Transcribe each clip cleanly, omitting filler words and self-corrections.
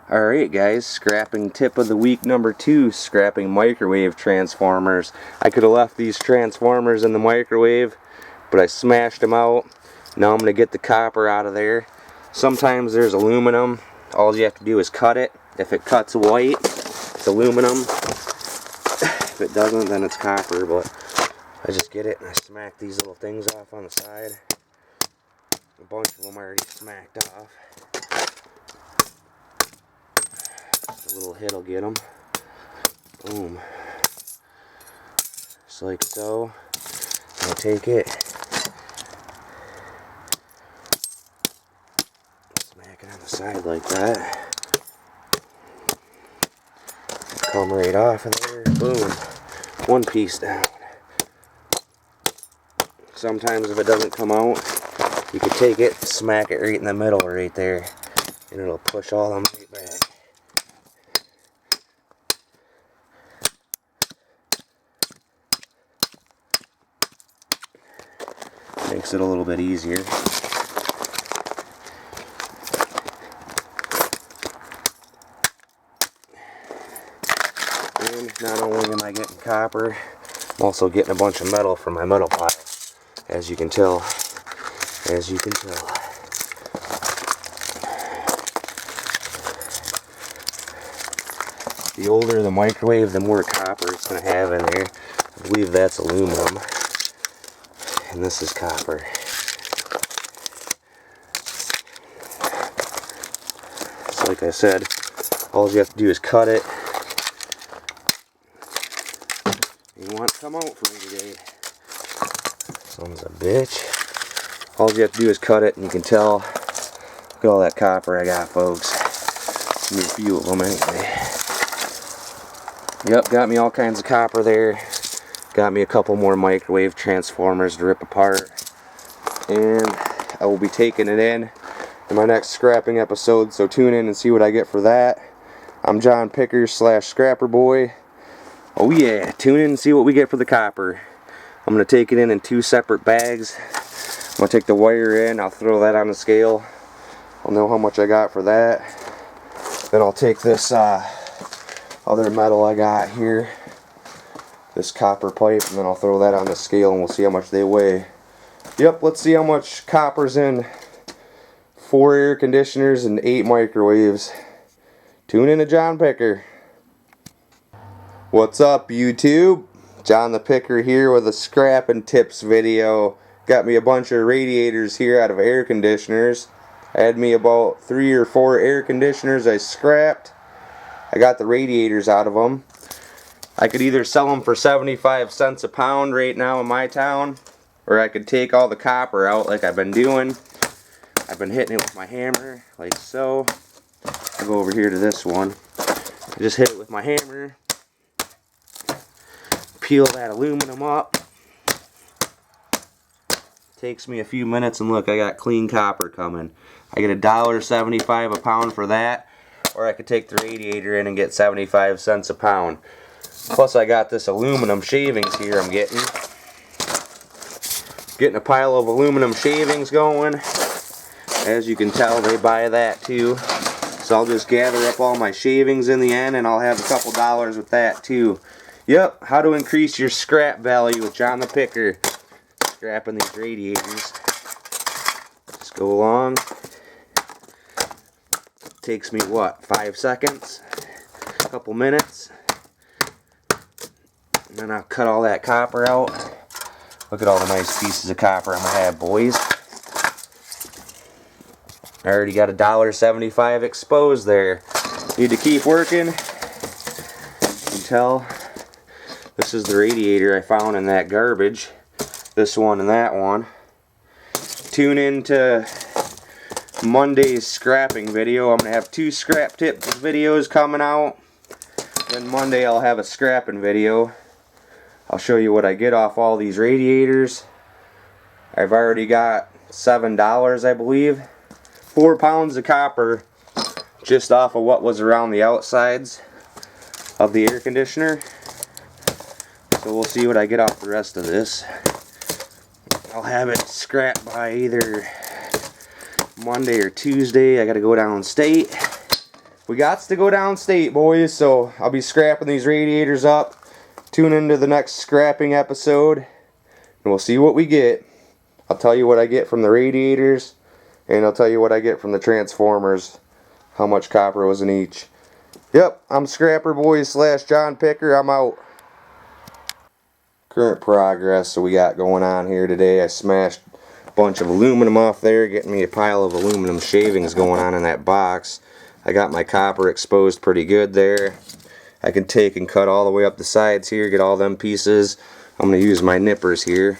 Alright guys, scrapping tip of the week number 2, scrapping microwave transformers. I could have left these transformers in the microwave, but I smashed them out. Now I'm going to get the copper out of there. Sometimes there's aluminum. All you have to do is cut it. If it cuts white, it's aluminum. If it doesn't, then it's copper, but I just get it and I smack these little things off on the side. A bunch of them already smacked off. A little hit will get them. Boom. Just like so. I'll take it. Smack it on the side like that. Come right off of there. Boom. One piece down. Sometimes if it doesn't come out, you can take it, smack it right in the middle right there, and it'll push all them right back. Makes it a little bit easier. And not only am I getting copper, I'm also getting a bunch of metal from my metal pile, as you can tell. The older the microwave, the more copper it's going to have in there. I believe that's aluminum. And this is copper. So like I said, all you have to do is cut it. You want to come out for me today. Son's a bitch. All you have to do is cut it, and you can tell. Look at all that copper I got, folks. Need a few of them anyway. Yep, got me all kinds of copper there. Got me a couple more microwave transformers to rip apart. And I will be taking it in my next scrapping episode, so tune in and see what I get for that. I'm John Picker / Scrapper Boy. Oh yeah, tune in and see what we get for the copper. I'm going to take it in 2 separate bags. I'm going to take the wire in, I'll throw that on the scale. I'll know how much I got for that. Then I'll take this other metal I got here, this copper pipe, and then I'll throw that on the scale and we'll see how much they weigh. Yep, let's see how much copper's in 4 air conditioners and 8 microwaves. Tune in to John Picker. What's up, YouTube? John the Picker here with a scrapping tips video. Got me a bunch of radiators here out of air conditioners. I had me about 3 or 4 air conditioners I scrapped. I got the radiators out of them. I could either sell them for 75 cents a pound right now in my town, or I could take all the copper out like I've been doing. I've been hitting it with my hammer, like so. I'll go over here to this one. I just hit it with my hammer. Peel that aluminum up. Takes me a few minutes, and look, I got clean copper coming. I get $1.75 a pound for that, or I could take the radiator in and get 75 cents a pound. Plus I got this aluminum shavings here I'm getting. Getting a pile of aluminum shavings going. As you can tell, they buy that too. So I'll just gather up all my shavings in the end, and I'll have a couple dollars with that too. Yep, how to increase your scrap value with John the Picker. Scrapping these radiators. Just go along. Takes me what, 5 seconds? A couple minutes. And then I'll cut all that copper out. Look at all the nice pieces of copper I'm going to have, boys. I already got $1.75 exposed there. Need to keep working. You can tell this is the radiator I found in that garbage. This one and that one. Tune in to Monday's scrapping video. I'm going to have 2 scrap tip videos coming out. Then Monday I'll have a scrapping video. I'll show you what I get off all these radiators. I've already got $7, I believe. 4 pounds of copper just off of what was around the outsides of the air conditioner. So we'll see what I get off the rest of this. I'll have it scrapped by either Monday or Tuesday. I gotta go downstate. we got to go downstate, boys, so I'll be scrapping these radiators up. Tune into the next scrapping episode, and we'll see what we get. I'll tell you what I get from the radiators, and I'll tell you what I get from the transformers, how much copper was in each. Yep, I'm Scrapper Boys / John Picker. I'm out. Current progress so we got going on here today. I smashed a bunch of aluminum off there, getting me a pile of aluminum shavings going on in that box. I got my copper exposed pretty good there. I can take and cut all the way up the sides here, get all them pieces. I'm going to use my nippers here.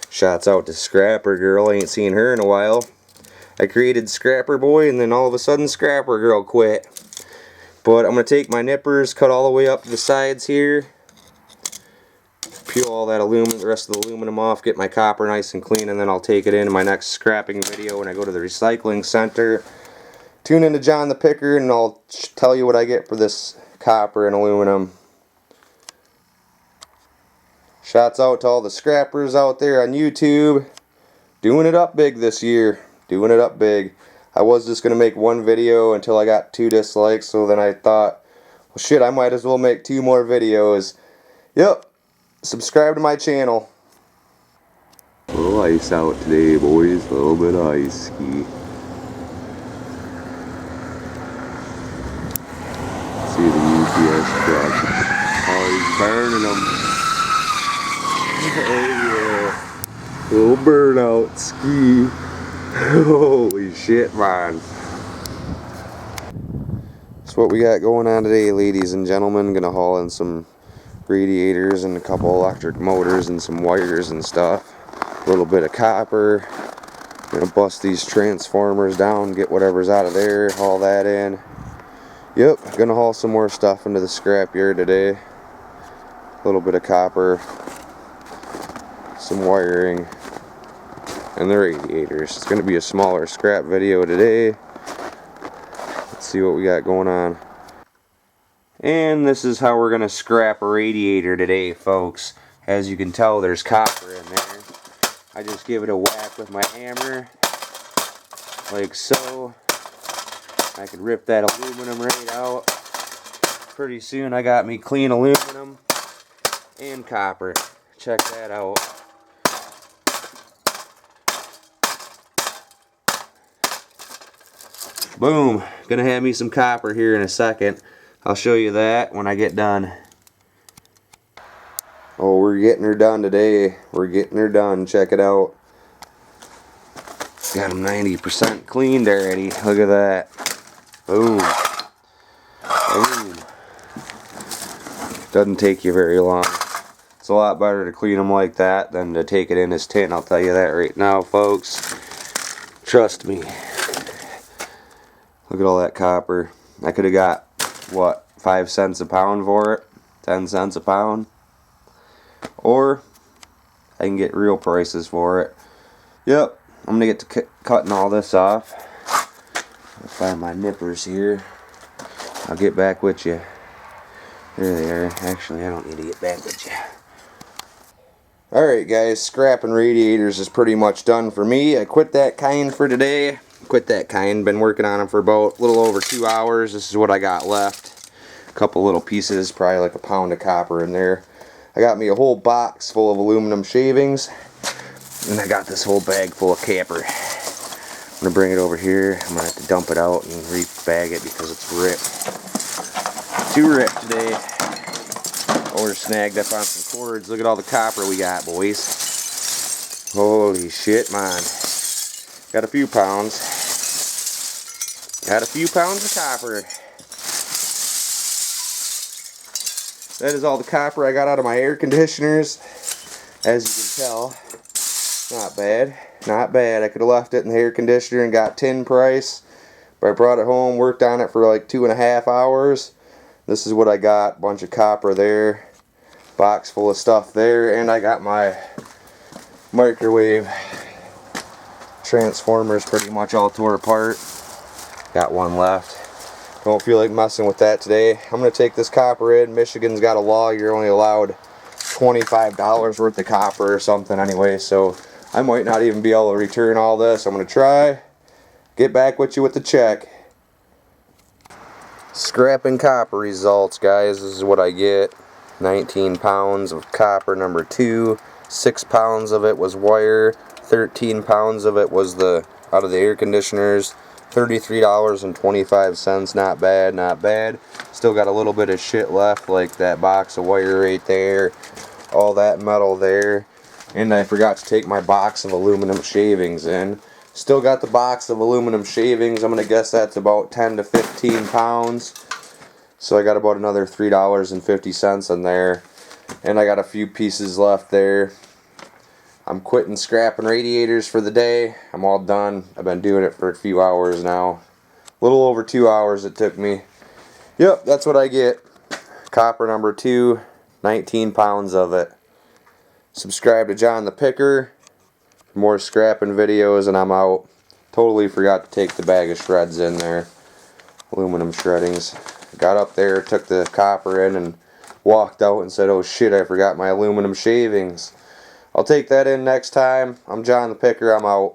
Shots out to Scrapper Girl, ain't seen her in a while. I created Scrapper Boy and then all of a sudden Scrapper Girl quit. But I'm going to take my nippers, cut all the way up the sides here. Peel all that aluminum, the rest of the aluminum off, get my copper nice and clean, and then I'll take it in my next scrapping video when I go to the recycling center. Tune into John the Picker and I'll tell you what I get for this copper and aluminum. Shouts out to all the scrappers out there on YouTube. Doing it up big this year. Doing it up big. I was just going to make one video until I got 2 dislikes, so then I thought, well shit, I might as well make 2 more videos. Yep. Subscribe to my channel. A little ice out today, boys. A little bit of ice ski. See the UPS truck. Oh, he's burning them. Oh yeah. Little burnout ski. Holy shit, man. That's what we got going on today, ladies and gentlemen. Gonna haul in some radiators and a couple electric motors and some wires and stuff. A little bit of copper. Gonna bust these transformers down, get whatever's out of there, haul that in. Yep, gonna haul some more stuff into the scrapyard today. A little bit of copper, some wiring, and the radiators. It's gonna be a smaller scrap video today. Let's see what we got going on. And this is how we're gonna scrap a radiator today, folks. As you can tell, there's copper in there. I just give it a whack with my hammer, like so. I can rip that aluminum right out. Pretty soon I got me clean aluminum and copper. Check that out. Boom. Gonna have me some copper here in a second. I'll show you that when I get done. Oh, we're getting her done today. We're getting her done. Check it out. Got them 90% cleaned already. Look at that. Boom. Boom. Doesn't take you very long. It's a lot better to clean them like that than to take it in his tin. I'll tell you that right now, folks. Trust me. Look at all that copper. I could have got, what, 5 cents a pound for it? 10 cents a pound? Or I can get real prices for it. Yep. I'm going to get to cutting all this off. I'll find my nippers here. I'll get back with you. There they are. Actually, I don't need to get back with you. Alright guys, scrapping radiators is pretty much done for me. I quit that kind for today. Been working on them for about a little over 2 hours. This is what I got left. A couple little pieces, probably like a pound of copper in there. I got me a whole box full of aluminum shavings. And I got this whole bag full of copper. I'm going to bring it over here. I'm going to have to dump it out and re-bag it because it's ripped. Too ripped today. Oh, we're snagged up on some cords. Look at all the copper we got, boys. Holy shit, man. Got a few pounds. Got a few pounds of copper. That is all the copper I got out of my air conditioners. As you can tell. Not bad. Not bad. I could have left it in the air conditioner and got tin price. But I brought it home, worked on it for like 2.5 hours. This is what I got. Bunch of copper there. Box full of stuff there. And I got my microwave transformers pretty much all tore apart. Got one left. Don't feel like messing with that today. I'm going to take this copper in. Michigan's got a law. You're only allowed $25 worth of copper or something anyway. So I might not even be able to return all this. I'm going to try. Get back with you with the check. Scrapping copper results, guys. This is what I get. 19 pounds of copper number 2. 6 pounds of it was wire. 13 pounds of it was out of the air conditioners. $33.25. Not bad, not bad. Still got a little bit of shit left, like that box of wire right there. All that metal there. And I forgot to take my box of aluminum shavings in. Still got the box of aluminum shavings. I'm going to guess that's about 10 to 15 pounds. So I got about another $3.50 in there. And I got a few pieces left there. I'm quitting scrapping radiators for the day. I'm all done. I've been doing it for a few hours now. A little over 2 hours it took me. Yep, that's what I get. Copper number 2, 19 pounds of it. Subscribe to John the Picker for more scrapping videos, and I'm out. Totally forgot to take the bag of shreds in there. Aluminum shreddings. Got up there, took the copper in, and walked out and said, oh shit, I forgot my aluminum shavings. I'll take that in next time. I'm John the Picker. I'm out.